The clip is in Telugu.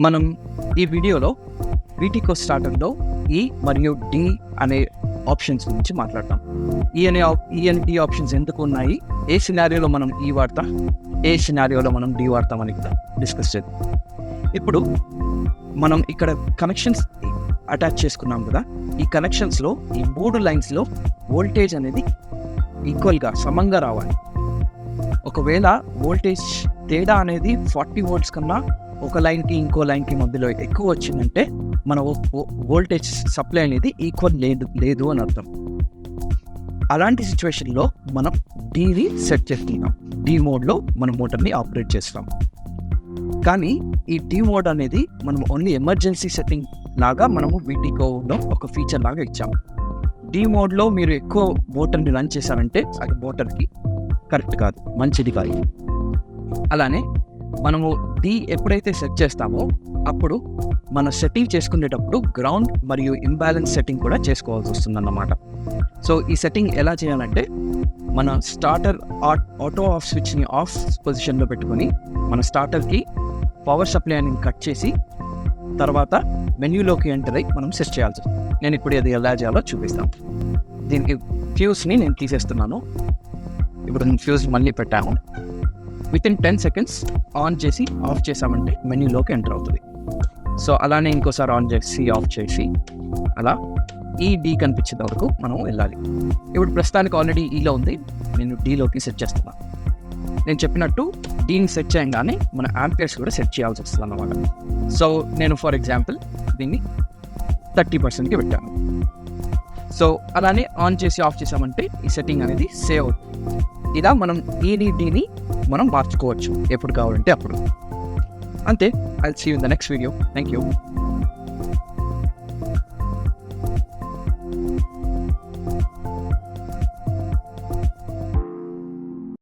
మనం ఈ వీడియోలో వీటికో స్టార్టర్లో ఈ మరియు డి అనే ఆప్షన్స్ గురించి మాట్లాడతాం. ఈ అండ్ డి ఆప్షన్స్ ఎందుకు ఉన్నాయి, ఏ సినారియోలో మనం ఈ వాడతాం, ఏ సినారియోలో మనం డి వాడతాం అని కూడా డిస్కస్ చేద్దాం. ఇప్పుడు మనం ఇక్కడ కనెక్షన్స్ అటాచ్ చేసుకున్నాం కదా, ఈ కనెక్షన్స్లో ఈ 3 లైన్స్లో వోల్టేజ్ అనేది ఈక్వల్గా సమంగా రావాలి. ఒకవేళ వోల్టేజ్ తేడా అనేది 40 volts కన్నా ఒక లైన్కి ఇంకో లైన్కి మధ్యలో ఎక్కువ వచ్చిందంటే మన వోల్టేజ్ సప్లై అనేది ఈక్వల్ లేదు అని అర్థం. అలాంటి సిచ్యువేషన్లో మనం డీని సెట్ చేస్తున్నాం. డి మోడ్లో మనం మోటార్ని ఆపరేట్ చేస్తాం. కానీ ఈ డి మోడ్ అనేది మనం ఓన్లీ ఎమర్జెన్సీ సెట్టింగ్ లాగా మనము వీటికోలో ఒక ఫీచర్ లాగా ఇచ్చాము. డి మోడ్లో మీరు ఎక్కువ మోటార్ని రన్ చేశారంటే అది మోటార్కి కరెక్ట్ కాదు, మంచిది కాదు. అలానే మనము డి ఎప్పుడైతే సెట్ చేస్తామో అప్పుడు మన సెట్టింగ్ చేసుకునేటప్పుడు గ్రౌండ్ మరియు ఇంబ్యాలెన్స్ సెట్టింగ్ కూడా చేసుకోవాల్సి వస్తుందన్నమాట. సో ఈ సెట్టింగ్ ఎలా చేయాలంటే మన స్టార్టర్ ఆటో ఆఫ్ స్విచ్ని ఆఫ్ పొజిషన్లో పెట్టుకొని మన స్టార్టర్కి పవర్ సప్లై అని కట్ చేసి తర్వాత మెన్యూలోకి ఎంటర్ అయ్యి మనం సెట్ చేయాల్సి వస్తుంది. నేను ఇప్పుడు అది ఎలా చేయాలో చూపిస్తాను. దీనికి ఫ్యూస్ని నేను తీసేస్తున్నాను. ఇప్పుడు నేను ఫ్యూజ్ మళ్ళీ పెట్టాను. వితిన్ 10 seconds ఆన్ చేసి ఆఫ్ చేసామంటే మెన్యూలోకి ఎంటర్ అవుతుంది. సో అలానే ఇంకోసారి ఆన్ చేసి ఆఫ్ చేసి అలా ఈ డీ కనిపించేంత వరకు మనం వెళ్ళాలి. ఇప్పుడు ప్రస్తుతానికి ఆల్రెడీ ఈలో ఉంది, నేను డీలోకి సెట్ చేస్తున్నాను. నేను చెప్పినట్టు డీని సెట్ చేయగానే మన యాంపియర్స్ కూడా సెట్ చేయాల్సి వస్తుంది అన్నమాట. సో నేను ఫర్ ఎగ్జాంపుల్ దీన్ని 30%కి పెట్టాను. సో అలానే ఆన్ చేసి ఆఫ్ చేసామంటే ఈ సెట్టింగ్ అనేది సేవ్ అవుతుంది. ఇలా మనం ఈని డీని మనం మార్చుకోవచ్చు ఎప్పుడు కావాలంటే అప్పుడు. అంతే. I'll see you in the next video. Thank you.